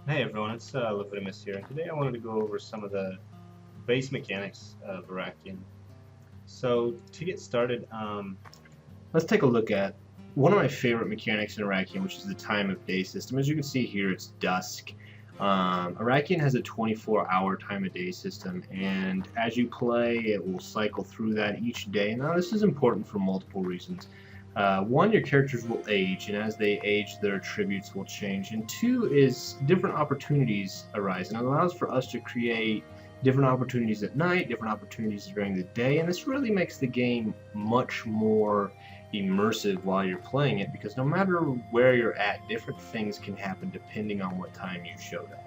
Hey everyone, it's Lavidimus here, and today I wanted to go over some of the base mechanics of Arakion. So, to get started, let's take a look at one of my favorite mechanics in Arakion, which is the time of day system. As you can see here, it's dusk. Arakion has a 24-hour time of day system, and as you play, it will cycle through that each day. Now, this is important for multiple reasons. One, your characters will age, and as they age, their attributes will change. And two is different opportunities arise, and it allows for us to create different opportunities at night, different opportunities during the day, and this really makes the game much more immersive while you're playing it, because no matter where you're at, different things can happen depending on what time you showed up.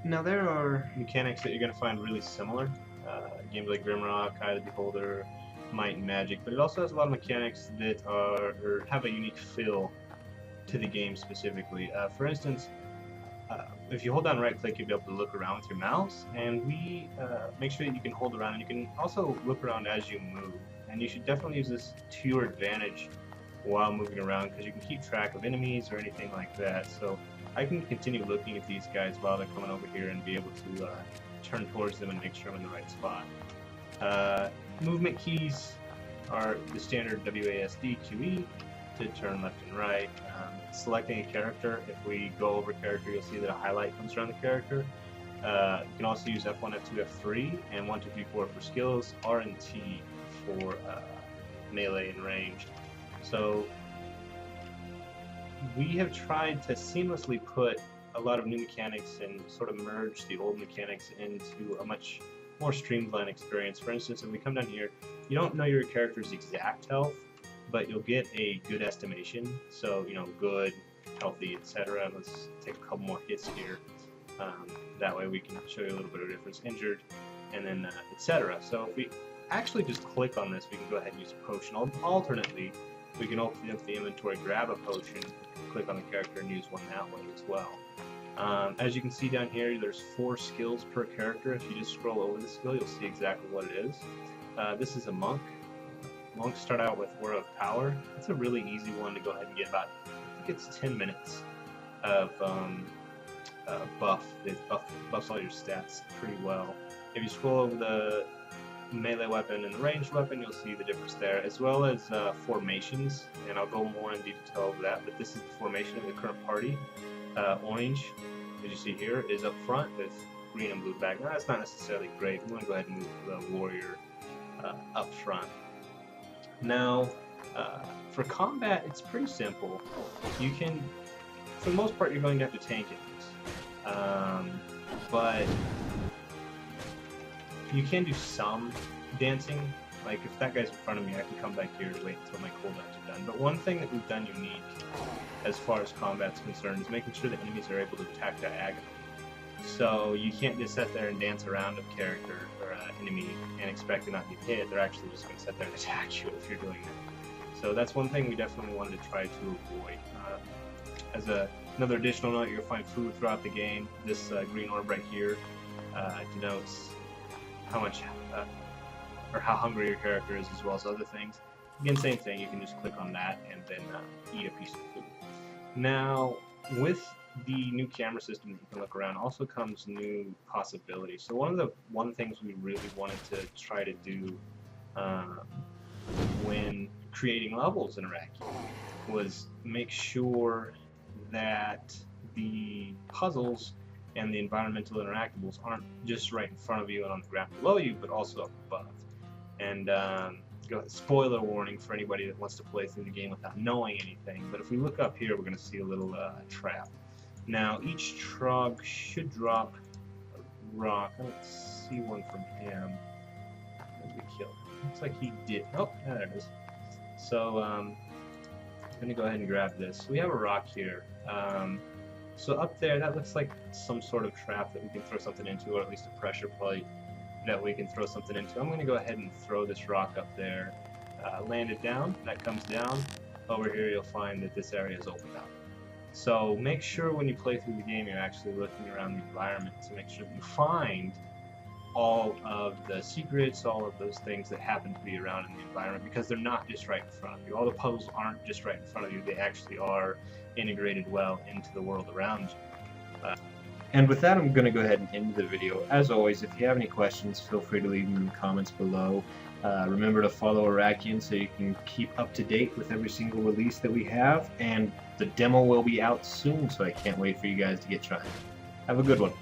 Now, there are mechanics that you're going to find really similar. Games like Grimrock, Eye of the Beholder, Might and Magic, but it also has a lot of mechanics that are or have a unique feel to the game specifically. For instance, if you hold down right click, you'll be able to look around with your mouse, and we make sure that you can hold around, and you can also look around as you move. And you should definitely use this to your advantage while moving around, because you can keep track of enemies or anything like that. So I can continue looking at these guys while they're coming over here and be able to turn towards them and make sure I'm in the right spot. Movement keys are the standard WASD, QE to turn left and right. Selecting a character, if we go over character, you'll see that a highlight comes around the character. You can also use F1, F2, F3, and 1, 2, 3, 4 for skills, R and T for melee and range. So we have tried to seamlessly put a lot of new mechanics and sort of merge the old mechanics into a much more streamlined experience. For instance, if we come down here, you don't know your character's exact health, but you'll get a good estimation. So, good, healthy, etc. Let's take a couple more hits here. That way we can show you a little bit of difference. Injured, and then etc. So if we actually just click on this, we can go ahead and use a potion. Alternately, we can open up the inventory, grab a potion, click on the character, and use one that way as well. As you can see down here, there's 4 skills per character. If you just scroll over the skill, you'll see exactly what it is. This is a monk. Monks start out with Aura of Power. It's a really easy one to go ahead and get about, I think it's 10 minutes of buff. It buffs all your stats pretty well. If you scroll over the melee weapon and the ranged weapon, you'll see the difference there, as well as formations, and I'll go more in detail over that, but this is the formation of the current party. Orange, as you see here, is up front with green and blue back. Now, that's not necessarily great. We want to go ahead and move the warrior up front. Now, for combat, it's pretty simple. You can, for the most part, you're going to have to tank enemies, but you can do some dancing. Like, if that guy's in front of me, I can come back here to wait until my cooldowns are done. But one thing that we've done unique as far as combat's concerned is making sure that enemies are able to attack diagonally. So you can't just sit there and dance around a character or an enemy and expect to not get hit. They're actually just going to sit there and attack you if you're doing that. So that's one thing we definitely wanted to try to avoid. Another additional note, you'll find food throughout the game. This green orb right here denotes how much or how hungry your character is, as well as other things. Again, same thing, you can just click on that and then eat a piece of food. Now, with the new camera system that you can look around also comes new possibilities. So one of the things we really wanted to try to do when creating levels in Arakion was make sure that the puzzles and the environmental interactables aren't just right in front of you and on the ground below you, but also up above. And spoiler warning for anybody that wants to play through the game without knowing anything, but if we look up here, we're going to see a little trap. Now, each trog should drop a rock. I don't see one from him. Maybe we killed him. Looks like he did. Oh, yeah, there it is. So, I'm going to go ahead and grab this. We have a rock here. So up there, that looks like some sort of trap that we can throw something into, or at least a pressure plate that we can throw something into. I'm going to go ahead and throw this rock up there. Land it down. That comes down. Over here, you'll find that this area is opened up. So make sure when you play through the game, you're actually looking around the environment to make sure that you find all of the secrets, all of those things that happen to be around in the environment, because they're not just right in front of you. All the puzzles aren't just right in front of you. They actually are integrated well into the world around you. And with that, I'm going to go ahead and end the video. As always, if you have any questions, feel free to leave them in the comments below. Remember to follow Arakion so you can keep up to date with every single release that we have. And the demo will be out soon, so I can't wait for you guys to get trying. Have a good one.